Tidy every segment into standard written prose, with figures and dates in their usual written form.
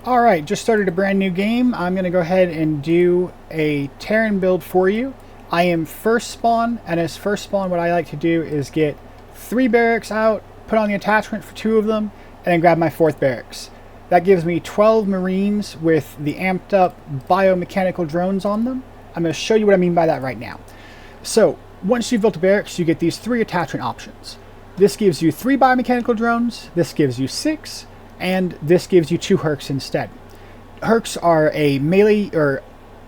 Alright, just started a brand new game. I'm going to go ahead and do a Terran build for you. I am first spawn, and as first spawn what I like to do is get 3 barracks out, put on the attachment for 2 of them, and then grab my 4th barracks. That gives me 12 Marines with the amped up biomechanical drones on them. I'm going to show you what I mean by that right now. So, once you've built a barracks, you get these 3 attachment options. This gives you 3 biomechanical drones, this gives you 6, and this gives you 2 Hercs instead. Hercs are a melee or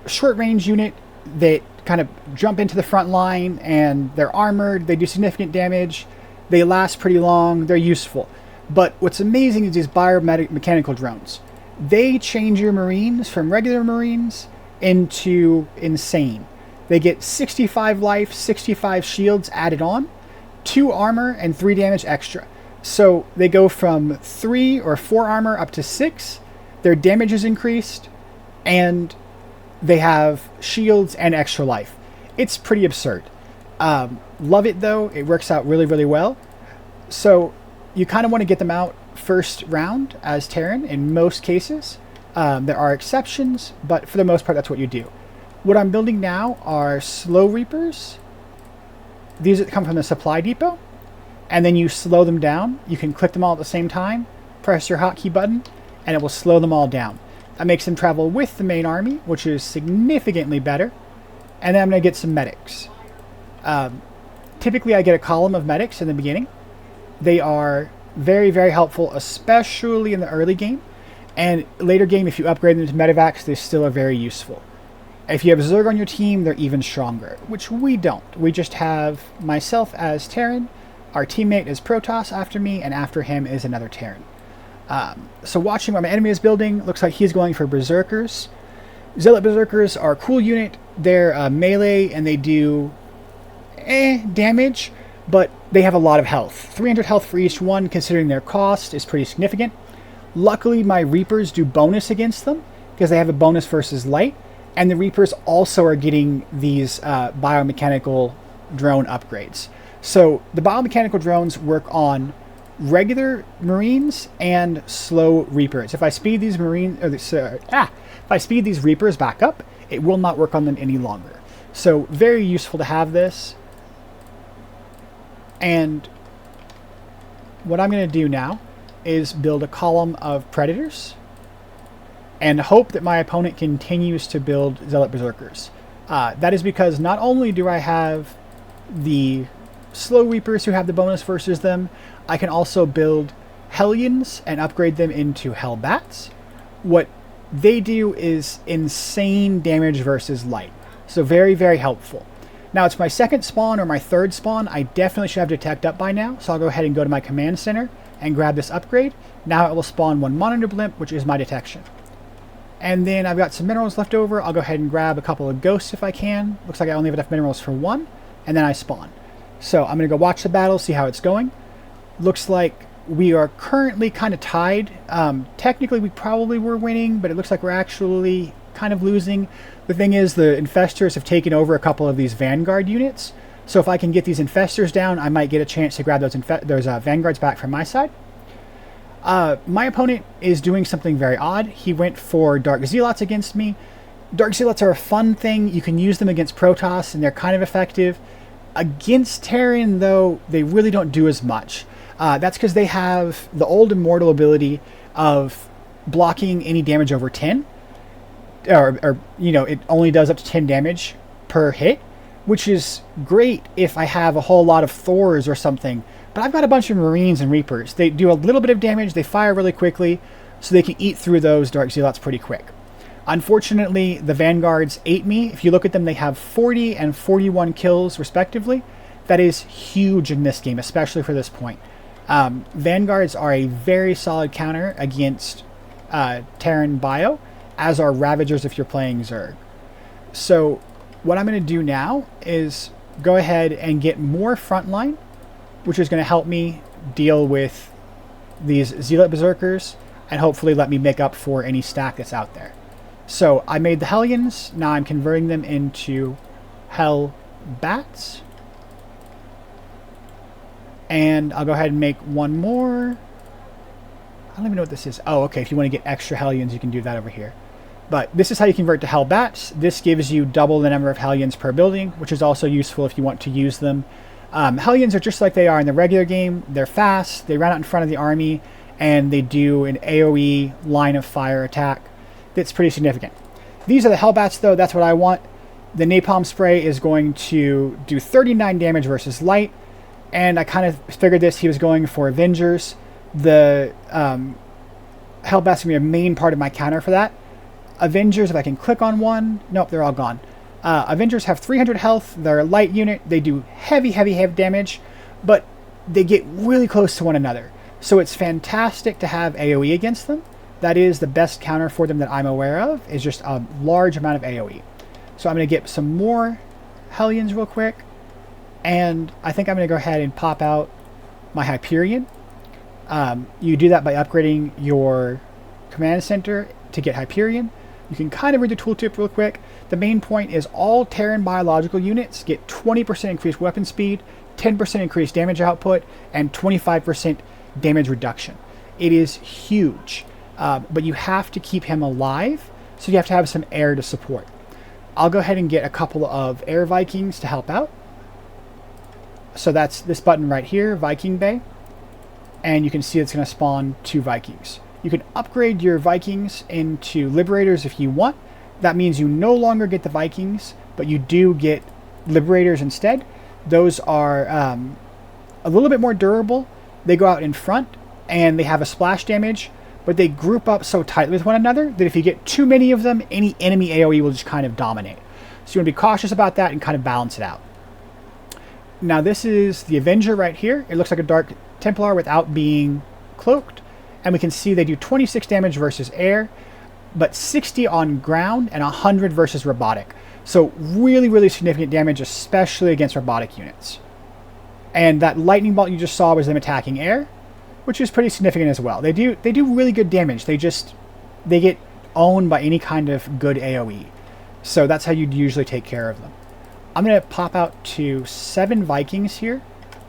short range unit that kind of jump into the front line, and they're armored, they do significant damage, they last pretty long, they're useful. But what's amazing is these biomechanical drones. They change your Marines from regular Marines into insane. They get 65 life, 65 shields added on, 2 armor, and 3 damage extra. So they go from 3 or 4 armor up to 6, their damage is increased, and they have shields and extra life. It's pretty absurd. Love it though, it works out really, really well. So you kind of want to get them out first round as Terran in most cases. There are exceptions, but for the most part that's what you do. What I'm building now are slow reapers. These come from the supply depot, and then you slow them down. You can click them all at the same time, press your hotkey button, and it will slow them all down. That makes them travel with the main army, which is significantly better. And then I'm going to get some medics. Typically I get a column of medics in the beginning. They are very, very helpful, especially in the early game. And later game, if you upgrade them to medevacs, they still are very useful. If you have Zerg on your team, they're even stronger, which we don't. We just have myself as Terran, our teammate is Protoss after me, and after him is another Terran. So watching what my enemy is building, looks like he's going for Berserkers. Zealot Berserkers are a cool unit. They're melee, and they do damage, but they have a lot of health. 300 health for each one, considering their cost, is pretty significant. Luckily, my Reapers do bonus against them, because they have a bonus versus light. And the Reapers also are getting these biomechanical drone upgrades. So the biomechanical drones work on regular Marines and slow Reapers. If I speed these if I speed these Reapers back up, it will not work on them any longer. So very useful to have this. And what I'm going to do now is build a column of Predators and hope that my opponent continues to build Zealot Berserkers. That is because not only do I have the slow Reapers who have the bonus versus them, I can also build Hellions and upgrade them into Hellbats. What they do is insane damage versus light. So very, very helpful. Now it's my 2nd spawn or my 3rd spawn. I definitely should have Detect up by now, so I'll go ahead and go to my command center and grab this upgrade. Now it will spawn 1 monitor blimp, which is my detection. And then I've got some minerals left over. I'll go ahead and grab a couple of ghosts if I can. Looks like I only have enough minerals for 1, and then I spawn. So I'm going to go watch the battle, see how it's going. Looks like we are currently kind of tied. Technically we probably were winning, but it looks like we're actually kind of losing. The thing is, the infestors have taken over a couple of these vanguard units. So if I can get these infestors down, I might get a chance to grab those vanguards back from my side. My opponent is doing something very odd. He went for Dark Zealots against me. Dark Zealots are a fun thing. You can use them against Protoss, and they're kind of effective. Against Terran, though, they really don't do as much. That's because they have the old Immortal ability of blocking any damage over 10. Or, you know, it only does up to 10 damage per hit, which is great if I have a whole lot of Thors or something. But I've got a bunch of Marines and Reapers. They do a little bit of damage, they fire really quickly, so they can eat through those Dark Zealots pretty quick. Unfortunately, the Vanguards ate me. If you look at them, they have 40 and 41 kills, respectively. That is huge in this game, especially for this point. Vanguards are a very solid counter against Terran Bio, as are Ravagers if you're playing Zerg. So what I'm going to do now is go ahead and get more frontline, which is going to help me deal with these Zealot Berserkers and hopefully let me make up for any stack that's out there. So I made the Hellions, now I'm converting them into Hell Bats. And I'll go ahead and make one more. don't even know what this is. Oh, okay, if you want to get extra Hellions, you can do that over here. But this is how you convert to Hellbats. This gives you double the number of Hellions per building, which is also useful if you want to use them. Hellions are just like they are in the regular game. They're fast, they run out in front of the army, and they do an AoE line of fire attack that's pretty significant. These are the Hellbats, though. That's what I want. The Napalm Spray is going to do 39 damage versus light, and I kind of figured this. He was going for Avengers. The Hellbats are going to be a main part of my counter for that. Avengers, if I can click on one. Nope, they're all gone. Avengers have 300 health. They're a light unit. They do heavy damage, but they get really close to one another. So it's fantastic to have AoE against them. That is the best counter for them that I'm aware of, is just a large amount of AoE. So I'm going to get some more Hellions real quick. And I think I'm going to go ahead and pop out my Hyperion. You do that by upgrading your command center to get Hyperion. You can kind of read the tooltip real quick. The main point is all Terran biological units get 20% increased weapon speed, 10% increased damage output, and 25% damage reduction. It is huge, but you have to keep him alive, so you have to have some air to support. I'll go ahead and get a couple of air Vikings to help out. So that's this button right here, Viking Bay, and you can see it's going to spawn 2 Vikings. You can upgrade your Vikings into Liberators if you want. That means you no longer get the Vikings, but you do get Liberators instead. Those are a little bit more durable. They go out in front, and they have a splash damage, but they group up so tightly with one another that if you get too many of them, any enemy AoE will just kind of dominate. So you want to be cautious about that and kind of balance it out. Now this is the Avenger right here. It looks like a Dark Templar without being cloaked. And we can see they do 26 damage versus air, but 60 on ground and 100 versus robotic. So really significant damage, especially against robotic units. And that lightning bolt you just saw was them attacking air, which is pretty significant as well. They do really good damage. They get owned by any kind of good AoE. So that's how you'd usually take care of them. I'm going to pop out to 7 Vikings here.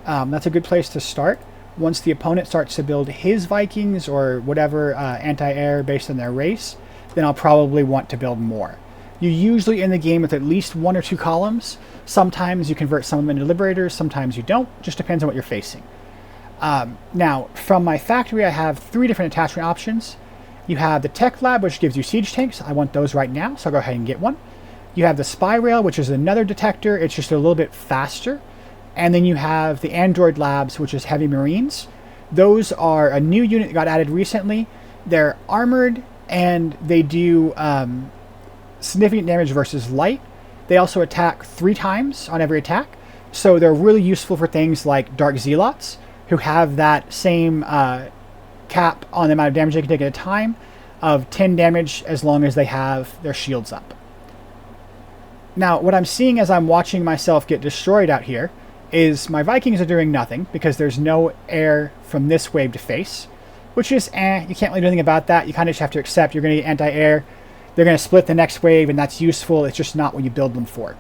That's a good place to start. Once the opponent starts to build his Vikings or whatever anti-air based on their race, then I'll probably want to build more. You usually end the game with at least 1 or 2 columns. Sometimes you convert some of them into Liberators, sometimes you don't. Just depends on what you're facing. Now, from my factory, I have 3 different attachment options. You have the Tech Lab, which gives you siege tanks. I want those right now, so I'll go ahead and get one. You have the Spy Rail, which is another detector. It's just a little bit faster. And then you have the Android Labs, which is Heavy Marines. Those are a new unit that got added recently. They're armored, and they do significant damage versus light. They also attack 3 times on every attack. So they're really useful for things like Dark Zealots, who have that same cap on the amount of damage they can take at a time of 10 damage as long as they have their shields up. Now, what I'm seeing as I'm watching myself get destroyed out here is my Vikings are doing nothing because there's no air from this wave to face, which is you can't really do anything about that. You kind of just have to accept you're going to get anti-air. They're going to split the next wave, and that's useful. It's just not what you build them for.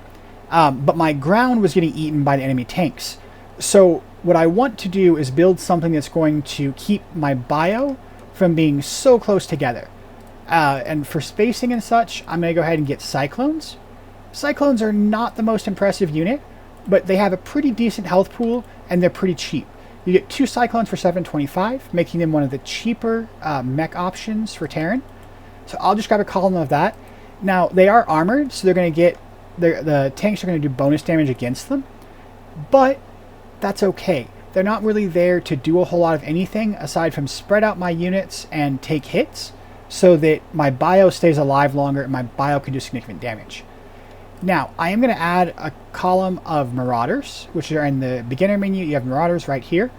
But my ground was getting eaten by the enemy tanks. So what I want to do is build something that's going to keep my bio from being so close together. And for spacing and such, I'm going to go ahead and get Cyclones. Cyclones are not the most impressive unit, but they have a pretty decent health pool, and they're pretty cheap. You get 2 Cyclones for $7.25, making them one of the cheaper mech options for Terran. So I'll just grab a column of that. Now, they are armored, so they're going to get... the tanks are going to do bonus damage against them, but that's okay. They're not really there to do a whole lot of anything aside from spread out my units and take hits so that my bio stays alive longer and my bio can do significant damage. Now, I am going to add a column of Marauders, which are in the beginner menu. You have Marauders right here.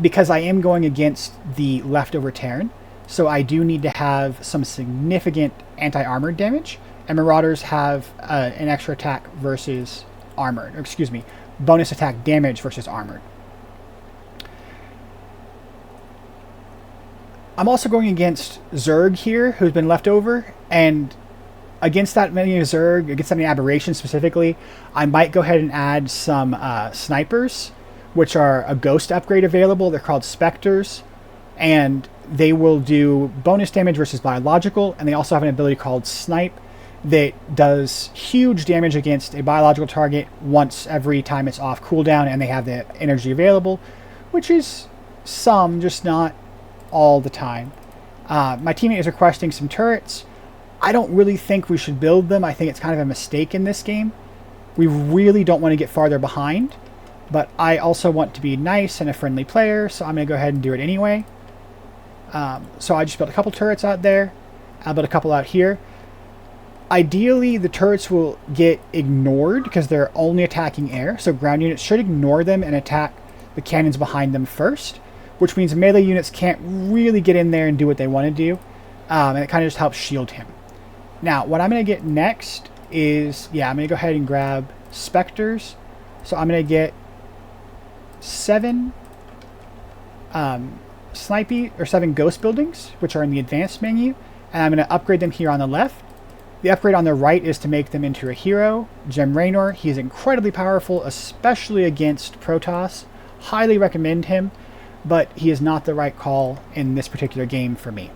Because I am going against the leftover Terran, so I do need to have some significant anti-armored damage, and Marauders have an extra attack versus armored, or excuse me, bonus attack damage versus armored. I'm also going against Zerg here, who's been left over, and against that many Zerg, against that many aberrations specifically, I might go ahead and add some snipers, which are a ghost upgrade available. They're called Spectres, and they will do bonus damage versus biological, and they also have an ability called Snipe that does huge damage against a biological target once every time it's off cooldown and they have the energy available, which is some, just not all the time. My teammate is requesting some turrets. I don't really think we should build them. I think it's kind of a mistake in this game. We really don't want to get farther behind, but I also want to be nice and a friendly player, so I'm going to go ahead and do it anyway. So I just built a couple turrets out there. I'll build a couple out here. Ideally, the turrets will get ignored because they're only attacking air, so ground units should ignore them and attack the cannons behind them first, which means melee units can't really get in there and do what they want to do, and it kind of just helps shield him. Now, what I'm going to get next is, I'm going to go ahead and grab Spectres. So I'm going to get 7 7 ghost buildings, which are in the advanced menu, and I'm going to upgrade them here on the left. The upgrade on the right is to make them into a hero, Gem Raynor. He is incredibly powerful, especially against Protoss. Highly recommend him, but he is not the right call in this particular game for me.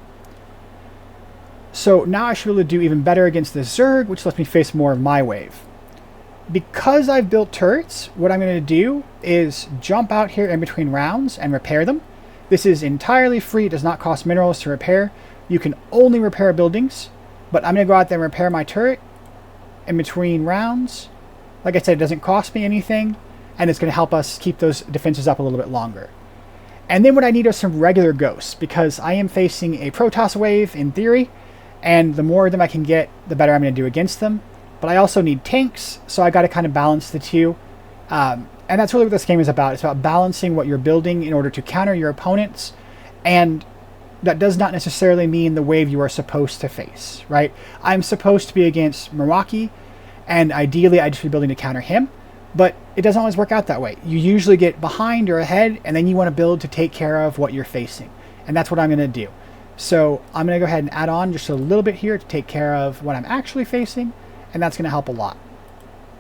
So now I should be able to do even better against the Zerg, which lets me face more of my wave. Because I've built turrets, what I'm going to do is jump out here in between rounds and repair them. This is entirely free. It does not cost minerals to repair. You can only repair buildings. But I'm going to go out there and repair my turret in between rounds. Like I said, it doesn't cost me anything, and it's going to help us keep those defenses up a little bit longer. And then what I need are some regular ghosts, because I am facing a Protoss wave in theory, and the more of them I can get, the better I'm going to do against them. But I also need tanks, so I got to kind of balance the two. And that's really what this game is about. It's about balancing what you're building in order to counter your opponents, and that does not necessarily mean the wave you are supposed to face, right? I'm supposed to be against Meraki, and ideally I'd just be building to counter him, but it doesn't always work out that way. You usually get behind or ahead, and then you want to build to take care of what you're facing, and that's what I'm going to do. So I'm going to go ahead and add on just a little bit here to take care of what I'm actually facing, and that's going to help a lot.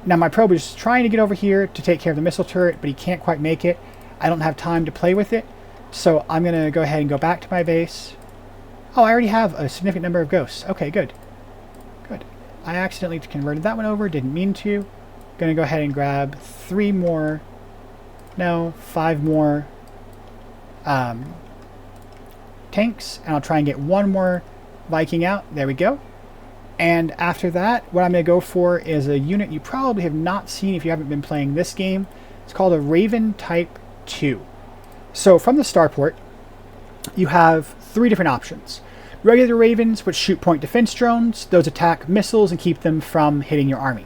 Now my probe is trying to get over here to take care of the missile turret, but he can't quite make it. I don't have time to play with it. So I'm going to go ahead and go back to my base. Oh, I already have a significant number of ghosts. Okay, good. Good. I accidentally converted that one over. Didn't mean to. Going to go ahead and grab 5 more tanks. And I'll try and get one more Viking out. There we go. And after that, what I'm going to go for is a unit you probably have not seen if you haven't been playing this game. It's called a Raven Type 2. So from the starport, you have 3 different options. Regular Ravens, which shoot point defense drones. Those attack missiles and keep them from hitting your army.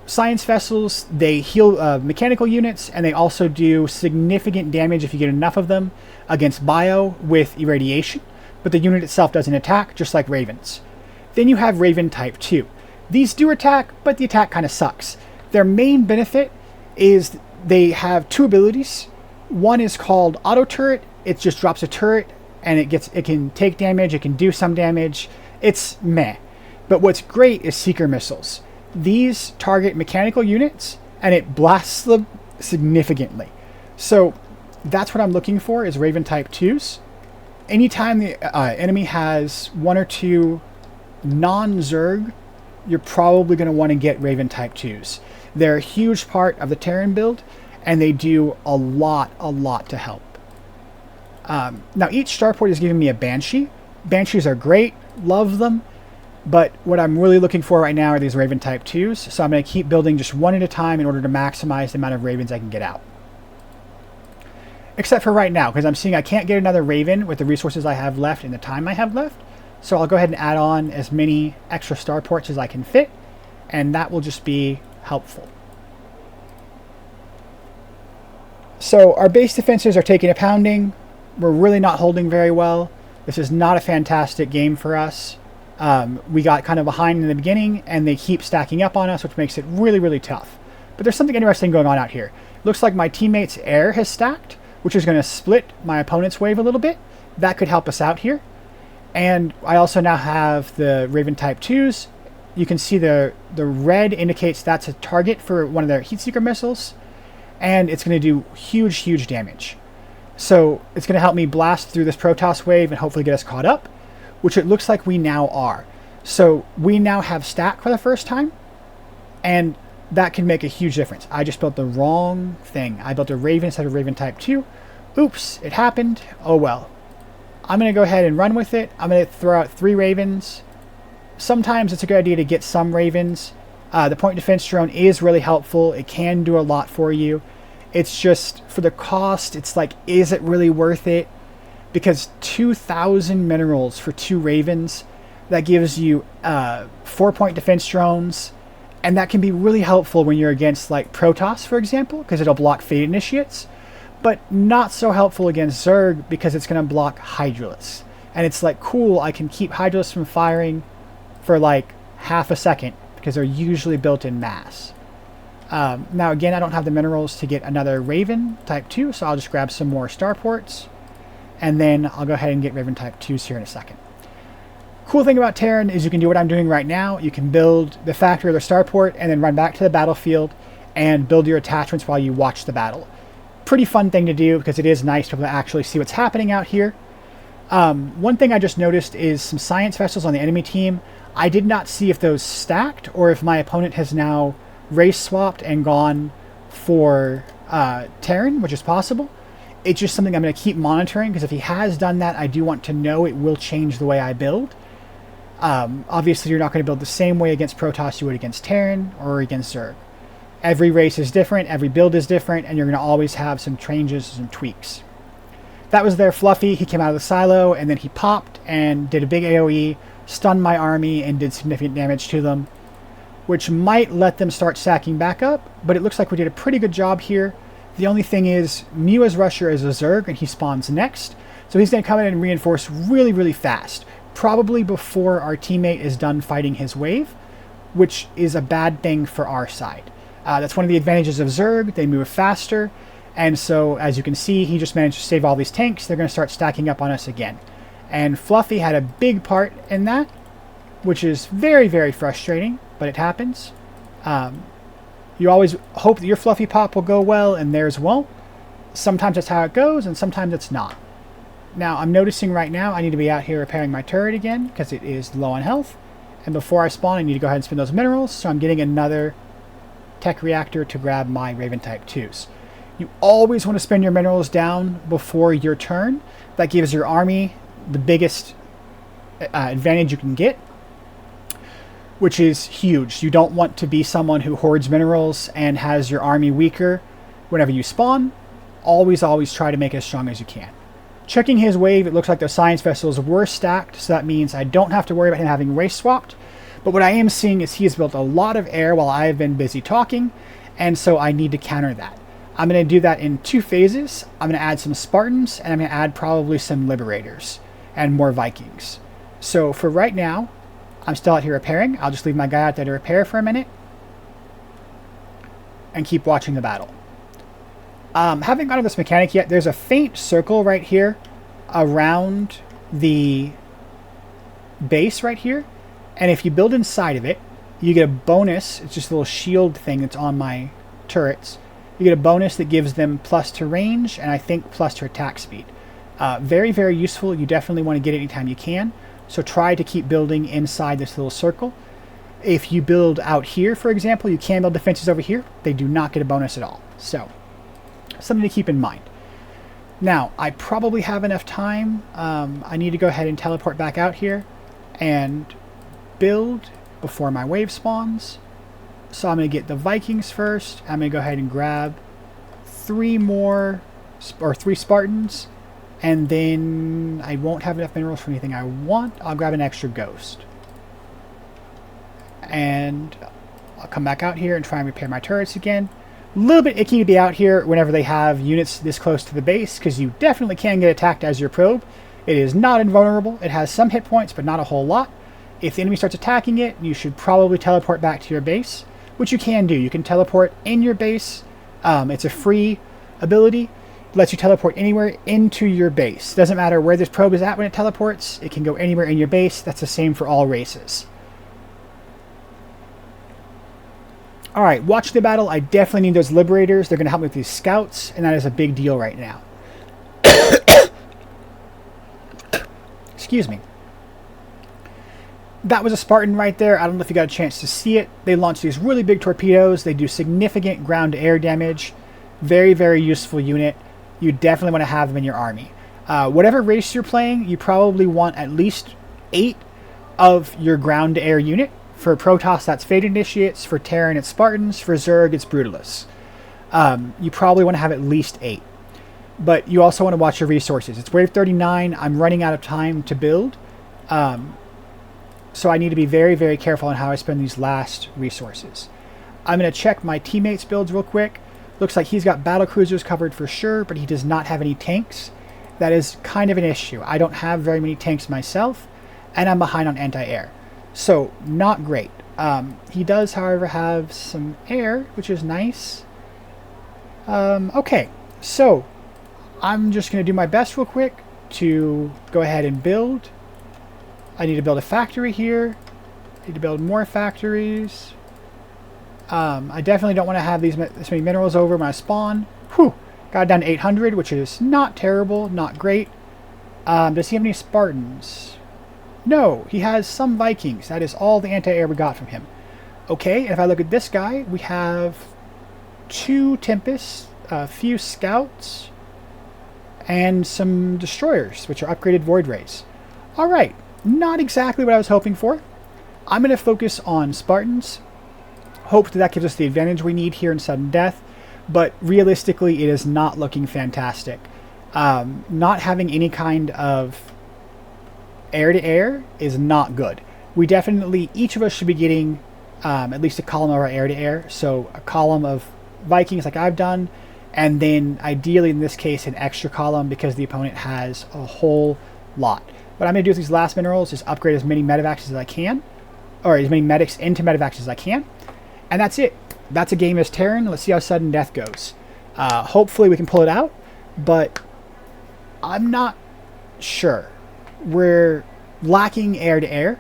Science vessels, they heal mechanical units, and they also do significant damage if you get enough of them against bio with irradiation, but the unit itself doesn't attack, just like Ravens. Then you have Raven Type 2. These do attack, but the attack kind of sucks. Their main benefit is they have 2 abilities. One is called Auto Turret. It just drops a turret, and it can take damage, it can do some damage. It's meh. But what's great is Seeker Missiles. These target mechanical units, and it blasts them significantly. So that's what I'm looking for, is Raven Type 2s. Anytime the enemy has 1 or 2 non-Zerg, you're probably going to want to get Raven Type 2s. They're a huge part of the Terran build, and they do a lot to help. Now each starport is giving me a Banshee. Banshees are great, love them, but what I'm really looking for right now are these Raven Type 2s, so I'm going to keep building just one at a time in order to maximize the amount of Ravens I can get out. Except for right now, because I'm seeing I can't get another Raven with the resources I have left and the time I have left, so I'll go ahead and add on as many extra starports as I can fit, and that will just be helpful. So our base defenses are taking a pounding. We're really not holding very well. This is not a fantastic game for us. We got kind of behind in the beginning, and they keep stacking up on us, which makes it really tough. But there's something interesting going on out here. Looks like my teammate's air has stacked, which is going to split my opponent's wave a little bit. That could help us out here. And I also now have the Raven Type 2s. You can see the red indicates that's a target for one of their Heatseeker missiles. and it's going to do huge damage. So it's going to help me blast through this Protoss wave and hopefully get us caught up, which it looks like we now are. So we now have stack for the first time, and that can make a huge difference. I just built the wrong thing. I built a Raven instead of Raven type 2. Oops, it happened. Oh well. I'm going to go ahead and run with it. I'm going to throw out 3 Ravens. Sometimes it's a good idea to get some Ravens. The point defense drone is really helpful. It can do a lot for you. It's just, for the cost, it's like, is it really worth it? Because 2,000 minerals for 2 Ravens, that gives you 4-point defense drones, and that can be really helpful when you're against like Protoss, for example, because it'll block Fate Initiates, but not so helpful against Zerg because it's going to block Hydralisks. And it's like, cool, I can keep Hydralisks from firing for like half a second because they're usually built in mass. Now again, I don't have the minerals to get another Raven type 2, so I'll just grab some more starports, and then I'll go ahead and get Raven type 2s here in a second. Cool thing about Terran is you can do what I'm doing right now. You can build the factory or the starport and then run back to the battlefield and build your attachments while you watch the battle. Pretty fun thing to do because it is nice to be able to actually see what's happening out here. One thing I just noticed is some science vessels on the enemy team. I did not see if those stacked or if my opponent has now race swapped and gone for Terran, which is possible. It's just something I'm going to keep monitoring, because if he has done that, I do want to know. It will change the way I build. Obviously, you're not going to build the same way against Protoss you would against Terran or against Zerg. Every race is different, every build is different, and you're going to always have some changes and tweaks. That was their Fluffy. He came out of the silo, and then he popped and did a big AoE, stunned my army, and did significant damage to them, which might let them start stacking back up, but it looks like we did a pretty good job here. The only thing is, Mua's Rusher is a Zerg, and he spawns next, so he's going to come in and reinforce really fast, probably before our teammate is done fighting his wave, which is a bad thing for our side. That's one of the advantages of Zerg. They move faster, and so, as you can see, he just managed to save all these tanks. They're going to start stacking up on us again. And Fluffy had a big part in that, which is very frustrating, but it happens. You always hope that your Fluffy pop will go well and theirs won't. Sometimes that's how it goes, and sometimes it's not. Now, I'm noticing right now I need to be out here repairing my turret again, because it is low on health. And before I spawn, I need to go ahead and spend those minerals, so I'm getting another tech reactor to grab my Raven type 2s. You always want to spend your minerals down before your turn. That gives your army the biggest advantage you can get, which is huge. You don't want to be someone who hoards minerals and has your army weaker whenever you spawn. Always try to make it as strong as you can. Checking his wave, it looks like the science vessels were stacked, so that means I don't have to worry about him having race swapped. But what I am seeing is he has built a lot of air while I have been busy talking, and so I need to counter that. I'm going to do that in 2 phases. I'm going to add some Spartans, and I'm going to add probably some Liberators and more Vikings. So for right now, I'm still out here repairing. I'll just leave my guy out there to repair for a minute and keep watching the battle. Haven't gotten this mechanic yet. There's a faint circle right here around the base right here, and if you build inside of it, you get a bonus. It's just a little shield thing that's on my turrets. You get a bonus that gives them plus to range, and I think plus to attack speed. Very useful. You definitely want to get it anytime you can. So try to keep building inside this little circle. If you build out here, for example, you can build defenses over here. They do not get a bonus at all. So, something to keep in mind. Now, I probably have enough time. I need to go ahead and teleport back out here and build before my wave spawns. So I'm going to get the Vikings first. I'm going to go ahead and grab 3 Spartans. And then I won't have enough minerals for anything I want. I'll grab an extra ghost. And I'll come back out here and try and repair my turrets again. A little bit icky to be out here whenever they have units this close to the base, because you definitely can get attacked as your probe. It is not invulnerable. It has some hit points, but not a whole lot. If the enemy starts attacking it, you should probably teleport back to your base, which you can do. You can teleport in your base. It's a free ability. It lets you teleport anywhere into your base. Doesn't matter where this probe is at when it teleports. It can go anywhere in your base. That's the same for all races. All right, watch the battle. I definitely need those liberators. They're going to help me with these scouts, and that is a big deal right now. Excuse me. That was a Spartan right there. I don't know if you got a chance to see it. They launch these really big torpedoes. They do significant ground-to-air damage. Very, very useful unit. You definitely want to have them in your army. Whatever race you're playing, you probably want at least 8 of your ground-to-air unit. For Protoss, that's Fate Initiates. For Terran, it's Spartans. For Zerg, it's Brutalists. You probably want to have at least 8. But you also want to watch your resources. It's wave 39. I'm running out of time to build. So I need to be very, very careful on how I spend these last resources. I'm going to check my teammates' builds real quick. Looks like he's got battle cruisers covered for sure, but he does not have any tanks. That is kind of an issue. I don't have very many tanks myself, and I'm behind on anti-air. So, not great. He does, however, have some air, which is nice. Okay, so I'm just going to do my best real quick to go ahead and build. I need to build a factory here. I need to build more factories. I definitely don't want to have this many minerals over when I spawn. Whew, got it down to 800, which is not terrible, not great. Does he have any Spartans? No, he has some Vikings. That is all the anti-air we got from him. Okay, and if I look at this guy, we have 2 Tempests, a few Scouts, and some Destroyers, which are upgraded Void Rays. Alright, not exactly what I was hoping for. I'm going to focus on Spartans. Hope that gives us the advantage we need here in sudden death, but realistically it is not looking fantastic. Not having any kind of air-to-air is not good. We definitely, each of us should be getting at least a column of our air-to-air, so a column of Vikings like I've done, and then ideally in this case an extra column because the opponent has a whole lot. What I'm going to do with these last minerals is upgrade as many medevacs as I can, or as many medics into medevacs as I can, and that's it. That's a game as Terran. Let's see how sudden death goes. Hopefully we can pull it out, but I'm not sure. We're lacking air-to-air.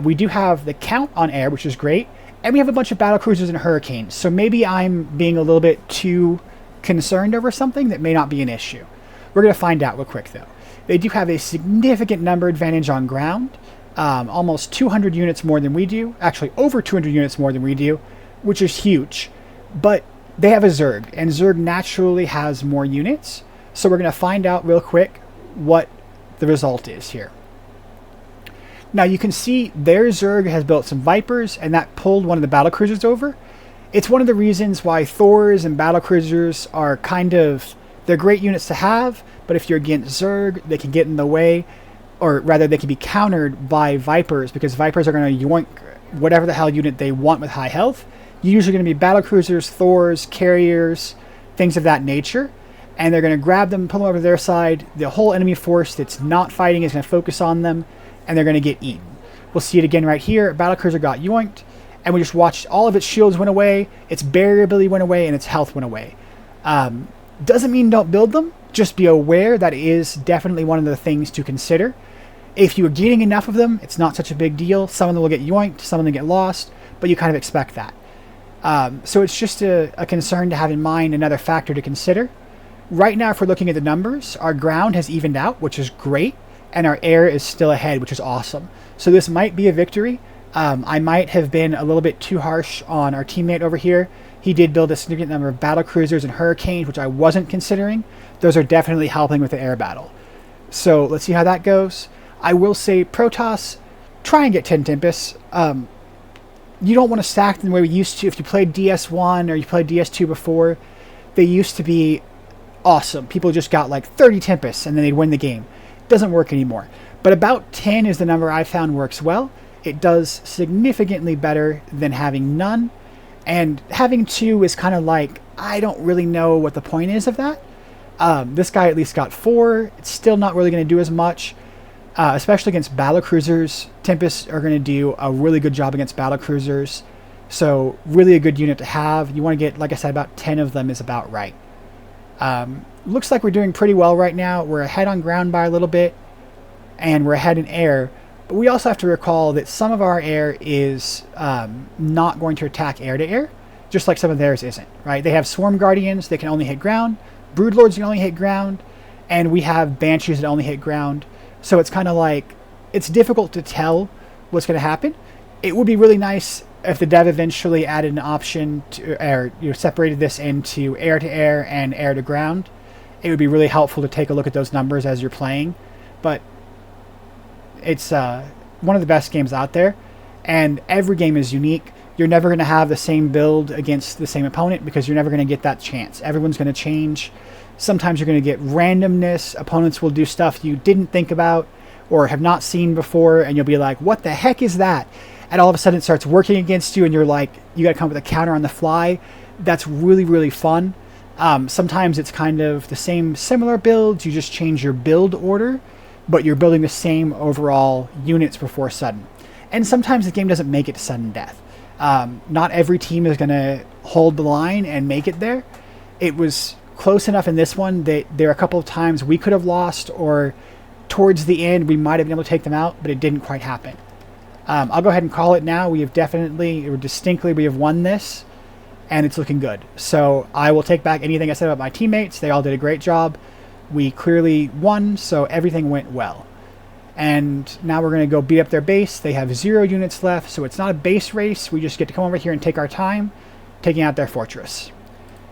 We do have the count on air, which is great, and we have a bunch of battle cruisers and hurricanes, so maybe I'm being a little bit too concerned over something that may not be an issue. We're going to find out real quick, though. They do have a significant number advantage on ground, almost 200 units more than we do, actually over 200 units more than we do, which is huge, but they have a Zerg, and Zerg naturally has more units, so we're going to find out real quick what the result is here. Now you can see their Zerg has built some Vipers, and that pulled one of the battlecruisers over. It's one of the reasons why Thors and battlecruisers are kind of, they're great units to have, but if you're against Zerg, they can get in the way, or rather they can be countered by Vipers, because Vipers are going to yoink whatever the hell unit they want with high health. You're usually going to be battlecruisers, Thors, carriers, things of that nature, and they're going to grab them, pull them over to their side. The whole enemy force that's not fighting is going to focus on them, and they're going to get eaten. We'll see it again right here. Battlecruiser got yoinked, and we just watched all of its shields went away, its barrier ability went away, and its health went away. Doesn't mean don't build them. Just be aware that is definitely one of the things to consider. If you're getting enough of them, it's not such a big deal. Some of them will get yoinked, some of them get lost, but you kind of expect that. So it's just a concern to have in mind, another factor to consider. Right now, if we're looking at the numbers, our ground has evened out, which is great, and our air is still ahead, which is awesome. So this might be a victory. I might have been a little bit too harsh on our teammate over here. He did build a significant number of battle cruisers and hurricanes, which I wasn't considering. Those are definitely helping with the air battle. So let's see how that goes. I will say, Protoss, try and get 10 Tempests. You don't want to stack them the way we used to. If you played DS1 or you played DS2 before, they used to be awesome. People just got like 30 Tempests and then they'd win the game. It doesn't work anymore. But about 10 is the number I found works well. It does significantly better than having none. And having 2 is kind of like, I don't really know what the point is of that. This guy at least got 4. It's still not really going to do as much. Especially against battlecruisers. Tempests are going to do a really good job against battlecruisers. So really a good unit to have. You want to get, like I said, about 10 of them is about right. Looks like we're doing pretty well right now. We're ahead on ground by a little bit. And we're ahead in air. But we also have to recall that some of our air is not going to attack air-to-air. just like some of theirs isn't, right? They have Swarm Guardians that can only hit ground, Broodlords can only hit ground, and we have Banshees that only hit ground. So it's kind of like, it's difficult to tell what's going to happen. It would be really nice if the dev eventually added an option to, or separated this into air to air and air to ground. It would be really helpful to take a look at those numbers as you're playing. But it's one of the best games out there, and every game is unique. You're never going to have the same build against the same opponent because you're never going to get that chance. Everyone's going to change. Sometimes you're going to get randomness. Opponents will do stuff you didn't think about or have not seen before, and you'll be like, what the heck is that? And all of a sudden it starts working against you, and you're like, you got to come up with a counter on the fly. That's really, really fun. Sometimes it's kind of the same similar builds. You just change your build order, but you're building the same overall units before sudden. And sometimes the game doesn't make it to sudden death. Not every team is going to hold the line and make it there. It was close enough in this one that there are a couple of times we could have lost, or towards the end we might have been able to take them out, but it didn't quite happen. I'll go ahead and call it now. We have definitely, or distinctly, we have won this, and it's looking good. So I will take back anything I said about my teammates. They all did a great job. We clearly won, so everything went well. And now we're going to go beat up their base. They have 0 units left, so it's not a base race. We just get to come over here and take our time, taking out their fortress.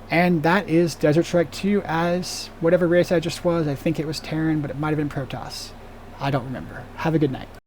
And that is Desert Strike 2 as whatever race I just was. I think it was Terran, but it might have been Protoss. I don't remember. Have a good night.